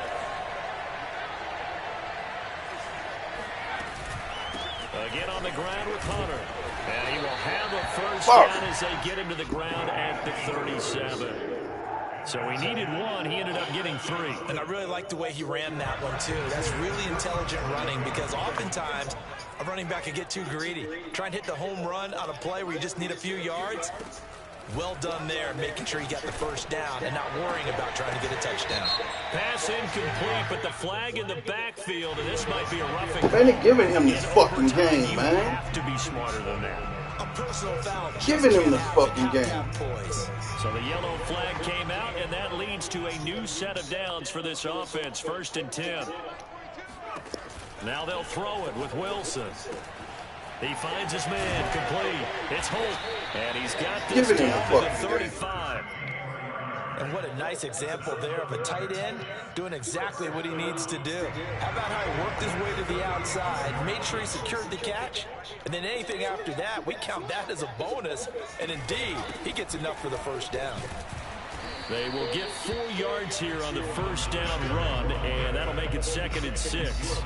Again on the ground with Hunter. And he will have a first down as they get him to the ground at the 37. So he needed 1. He ended up getting 3. And I really like the way he ran that one, too. That's really intelligent running because oftentimes a running back can get too greedy. Try and hit the home run on a play where you just need a few yards. Well done there, making sure you got the first down and not worrying about trying to get a touchdown. Pass incomplete, but the flag in the backfield, and this might be a roughing. They ain't giving him this fucking game, man. You have to be smarter than that. A personal foul. Giving him the fucking game. So the yellow flag came out, and that leads to a new set of downs for this offense. 1st and 10. Now they'll throw it with Wilson. He finds his man, complete. It's Holt, and he's got this down to the 35. And what a nice example there of a tight end doing exactly what he needs to do. How about how he worked his way to the outside, made sure he secured the catch, and then anything after that, we count that as a bonus. And indeed, he gets enough for the first down. They will get 4 yards here on the first down run, and that'll make it 2nd and 6.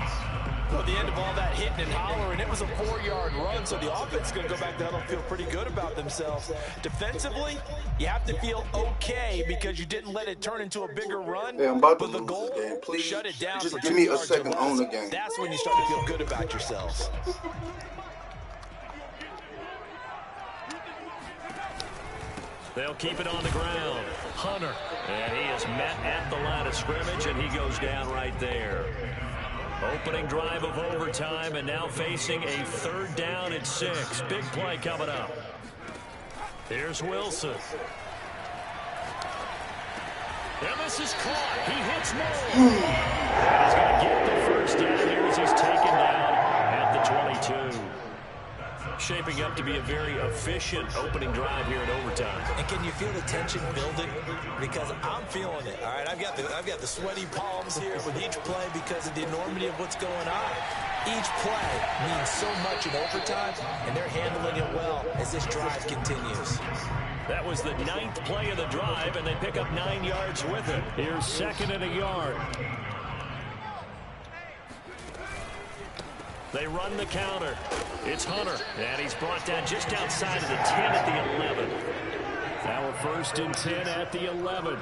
At the end of all that hitting and hollering, it was a 4-yard run, so the offense is going to go back there and feel pretty good about themselves. Defensively, you have to feel okay because you didn't let it turn into a bigger run. Yeah, I'm about to lose the goal, this game. Please, shut it down. just give me a second on the game. That's when you start to feel good about yourselves. They'll keep it on the ground. Hunter, and he is met at the line of scrimmage, and he goes down right there. Opening drive of overtime, and now facing a 3rd down and 6. Big play coming up. Here's Wilson. And this is caught. He hits Moore. And he's going to get the first down here as he's taken down at the 22. Shaping up to be a very efficient opening drive here in overtime. And can you feel the tension building? Because I'm feeling it. All right, I've got the sweaty palms here with each play because of the enormity of what's going on. Each play means so much in overtime, and they're handling it well as this drive continues. That was the 9th play of the drive, and they pick up 9 yards with it. Here's 2nd and a yard. They run the counter. It's Hunter, and he's brought down just outside of the 10 at the 11. Now a 1st and 10 at the 11.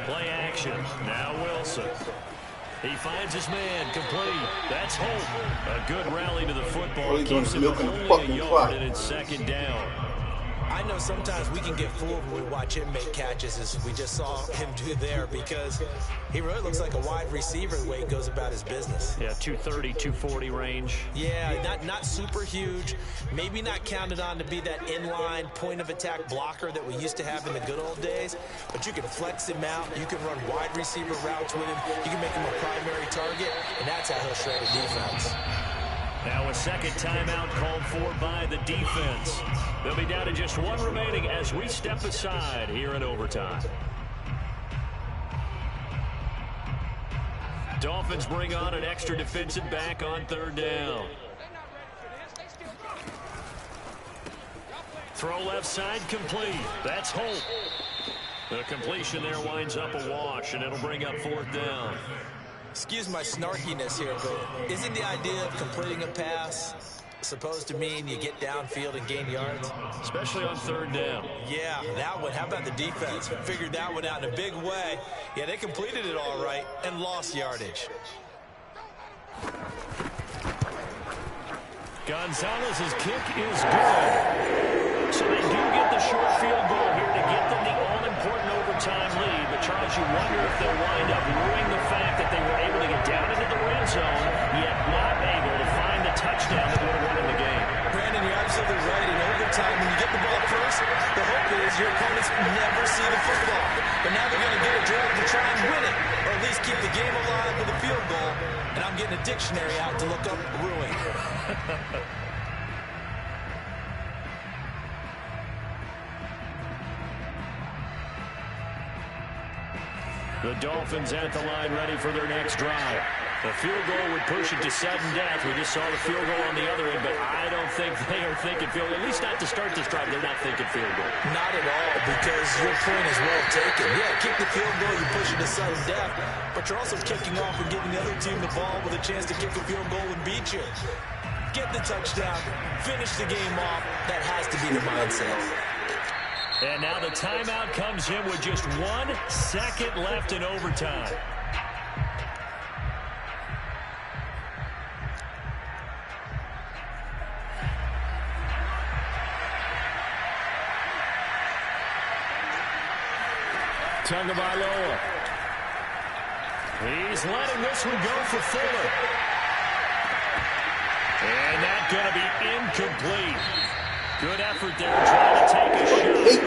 Play action. Now Wilson. He finds his man, complete. That's Holt. A good rally to the football. Keeps him only a yard, and it's 2nd down. I know sometimes we can get fooled when we watch him make catches, as we just saw him do there, because he really looks like a wide receiver the way he goes about his business. Yeah, 230, 240 range. Yeah, not super huge. Maybe not counted on to be that inline point-of-attack blocker that we used to have in the good old days, but you can flex him out. You can run wide receiver routes with him. You can make him a primary target, and that's how he'll shred a defense. Now a 2nd timeout called for by the defense. They'll be down to just 1 remaining as we step aside here in overtime. Dolphins bring on an extra defensive back on 3rd down. Throw left side, complete. That's Holt. The completion there winds up a wash, and it'll bring up 4th down. Excuse my snarkiness here, but isn't the idea of completing a pass supposed to mean you get downfield and gain yards? Especially on third down. Yeah, that one. How about the defense? Figured that one out in a big way. Yeah, they completed it all right and lost yardage. Gonzalez's kick is good. So they do get the short field goal here to get them the all-important overtime lead. But, Charles, you wonder if they'll wind up ruining the fact that they were able to get down into the red zone, yet not able to find the touchdown that would have won in the game. Brandon, you're absolutely right. In overtime, when you get the ball first, the hope is your opponents never see the football. But now they're going to get a drive to try and win it, or at least keep the game alive with a field goal. And I'm getting a dictionary out to look up ruin. The Dolphins at the line ready for their next drive. The field goal would push it to sudden death. We just saw the field goal on the other end, but I don't think they are thinking field goal. At least not to start this drive. They're not thinking field goal. Not at all, because your point is well taken. Yeah, kick the field goal, you push it to sudden death, but you're also kicking off and giving the other team the ball with a chance to kick a field goal and beat you. Get the touchdown, finish the game off. That has to be the mindset. And now the timeout comes in with just 1 second left in overtime. Tagovailoa. He's letting this one go for Fuller. And that's going to be incomplete. Good effort there trying to take a shot.